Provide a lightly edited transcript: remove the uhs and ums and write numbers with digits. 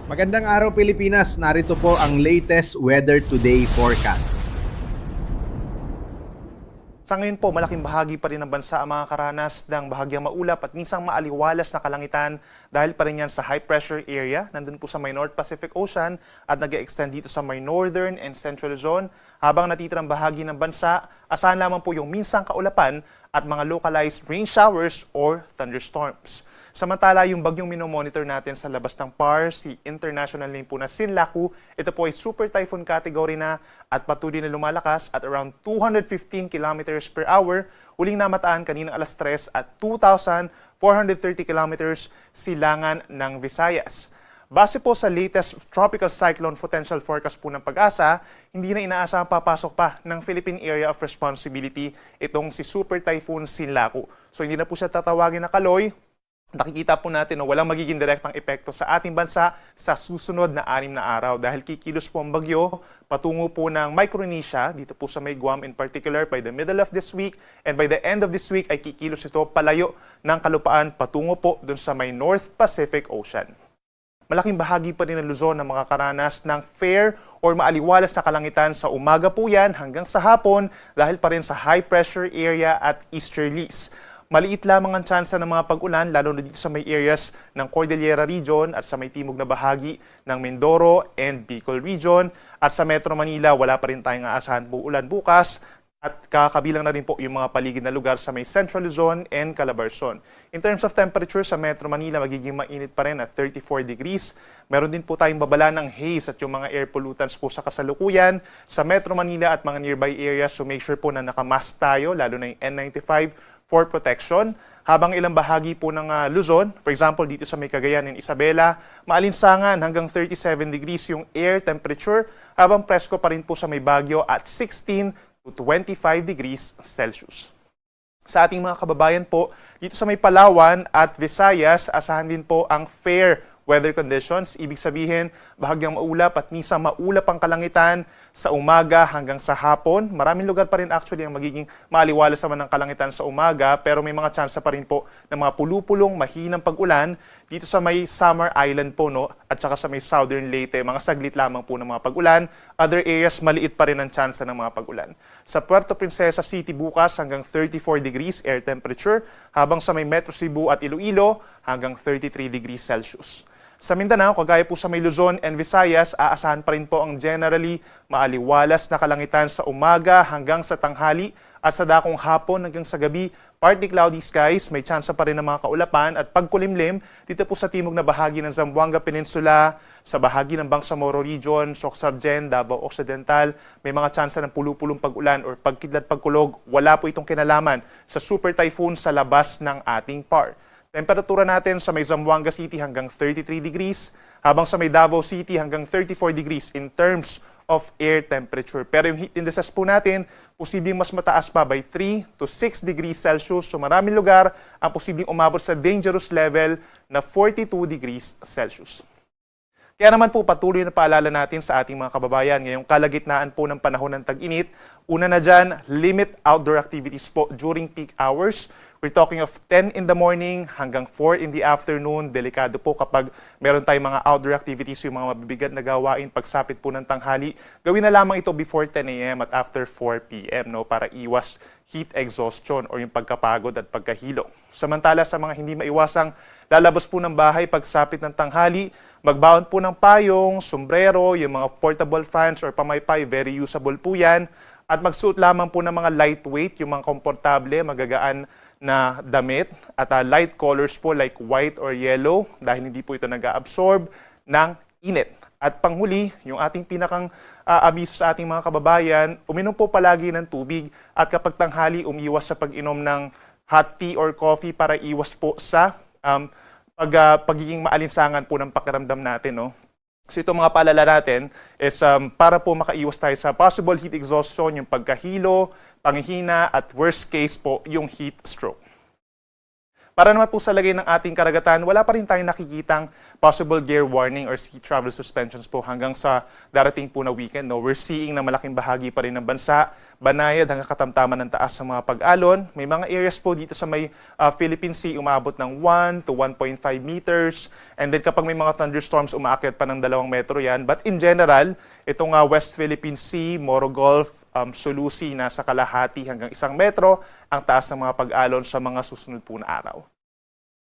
Magandang araw Pilipinas, narito po ang latest weather today forecast. Sa ngayon po, malaking bahagi pa rin ng bansa ang makakaranas ng bahagyang maulap at minsang maaliwalas na kalangitan dahil pa rin yan sa high pressure area. Nandun po sa may North Pacific Ocean at nag-extend dito sa may Northern and Central Zone. Habang natitirang bahagi ng bansa, asahan lamang po yung minsang kaulapan at mga localized rain showers or thunderstorms. Samantala, yung bagyong minomonitor natin sa labas ng PAR, si international name po na Sinlaku, ito po ay super typhoon category na at patuloy na lumalakas at around 215 kilometers per hour. Huling namataan kaninang alas 3 at 2,430 kilometers silangan ng Visayas. Base po sa latest tropical cyclone potential forecast po ng Pag-asa, hindi na inaasahang papasok pa ng Philippine Area of Responsibility itong si Super Typhoon Sinlaku. So hindi na po siya tatawagin na Kaloy. Nakikita po natin na walang magiging direktang epekto sa ating bansa sa susunod na 6 na araw dahil kikilos po ang bagyo patungo po ng Micronesia, dito po sa may Guam in particular by the middle of this week, and by the end of this week ay kikilos ito palayo ng kalupaan patungo po dun sa may North Pacific Ocean. Malaking bahagi pa rin ng Luzon na makakaranas ng fair or maaliwalas na kalangitan sa umaga po yan hanggang sa hapon dahil pa rin sa high pressure area at easterlies. Maliit lamang ang tsansa ng mga pag-ulan lalo na dito sa may areas ng Cordillera Region at sa may timog na bahagi ng Mindoro and Bicol Region. At sa Metro Manila, wala pa rin tayong aasahan po ulan bukas at kakabilang na rin po yung mga paligid na lugar sa may Central Luzon and Calabarzon. In terms of temperature, sa Metro Manila, magiging mainit pa rin at 34 degrees. Meron din po tayong babala ng haze at yung mga air pollutants po sa kasalukuyan sa Metro Manila at mga nearby areas. So make sure po na nakamask tayo, lalo na yung N95, for protection. Habang ilang bahagi po ng Luzon, for example, dito sa may Cagayan and Isabela, maalinsangan hanggang 37 degrees yung air temperature, habang presko pa rin po sa may Baguio at 16 to 25 degrees Celsius. Sa ating mga kababayan po, dito sa may Palawan at Visayas, asahan din po ang fair weather conditions. Ibig sabihin, bahagyang maulap at minsan maulap ang kalangitan sa umaga hanggang sa hapon. Maraming lugar pa rin actually ang magiging maaliwalas naman ng kalangitan sa umaga, pero may mga tsansa pa rin po ng mga pulupulong mahinang pag-ulan dito sa may Samar Island po, no? At saka sa may Southern Leyte, mga saglit lamang po ng mga pag-ulan. Other areas, maliit pa rin ang tsansa ng mga pag-ulan. Sa Puerto Princesa City bukas hanggang 34 degrees air temperature, habang sa may Metro Cebu at Iloilo hanggang 33 degrees Celsius. Sa Mindanao, kagaya po sa may Luzon and Visayas, aasahan pa rin po ang generally maaliwalas na kalangitan sa umaga hanggang sa tanghali at sa dakong hapon hanggang sa gabi. Partly cloudy skies, may tsansa pa rin ng mga kaulapan at pagkulimlim dito po sa timog na bahagi ng Zamboanga Peninsula, sa bahagi ng Bangsamoro Region, Sorsogon, Davao Occidental, may mga tsansa ng pulupulong pag-ulan or pagkidlat pagkulog. Wala po itong kinalaman sa super typhoon sa labas ng ating PAR. Temperatura natin sa may Zamboanga City hanggang 33 degrees, habang sa may Davao City hanggang 34 degrees in terms of air temperature. Pero yung heat indices po natin, posibleng mas mataas pa by 3 to 6 degrees Celsius. So maraming lugar ang posibleng umabot sa dangerous level na 42 degrees Celsius. Kaya naman po patuloy na paalala natin sa ating mga kababayan ngayong kalagitnaan po ng panahon ng tag-init. Una na dyan, limit outdoor activities po during peak hours. We're talking of 10 in the morning hanggang 4 in the afternoon. Delikado po kapag meron tayong mga outdoor activities, yung mga mabibigat na gawain pagsapit po ng tanghali. Gawin na lamang ito before 10 a.m. at after 4 p.m. No, para iwas heat exhaustion or yung pagkapagod at pagkahilo. Samantala sa mga hindi maiwasang lalabas po ng bahay pagsapit ng tanghali, magbaon po ng payong, sombrero, yung mga portable fans or pamaypay, very usable po yan. At magsuot lamang po ng mga lightweight, yung mga komportable, magagaan na damit at light colors po like white or yellow dahil hindi po ito nag-absorb ng init. At panghuli, yung ating pinakang abiso sa ating mga kababayan, uminom po palagi ng tubig at kapag tanghali, umiwas sa pag-inom ng hot tea or coffee para iwas po sa pagiging maalinsangan po ng pakiramdam natin. No? So ito mga paalala natin is para po makaiwas tayo sa possible heat exhaustion, yung pagkahilo, panghihina at worst case po yung heat stroke. Para naman po sa lagay ng ating karagatan, wala pa rin tayong nakikitang possible gear warning or sea travel suspensions po hanggang sa darating po na weekend. No? We're seeing na malaking bahagi pa rin ng bansa, Banayad hanggang katamtaman ng taas ng mga pag-alon. May mga areas po dito sa may Philippine Sea umabot ng 1 to 1.5 meters. And then kapag may mga thunderstorms, umaakyat pa ng 2 metro yan. But in general, itong West Philippine Sea, Moro Gulf, Sulusi, nasa kalahati hanggang 1 metro ang taas ng mga pag-alon sa mga susunod po na araw.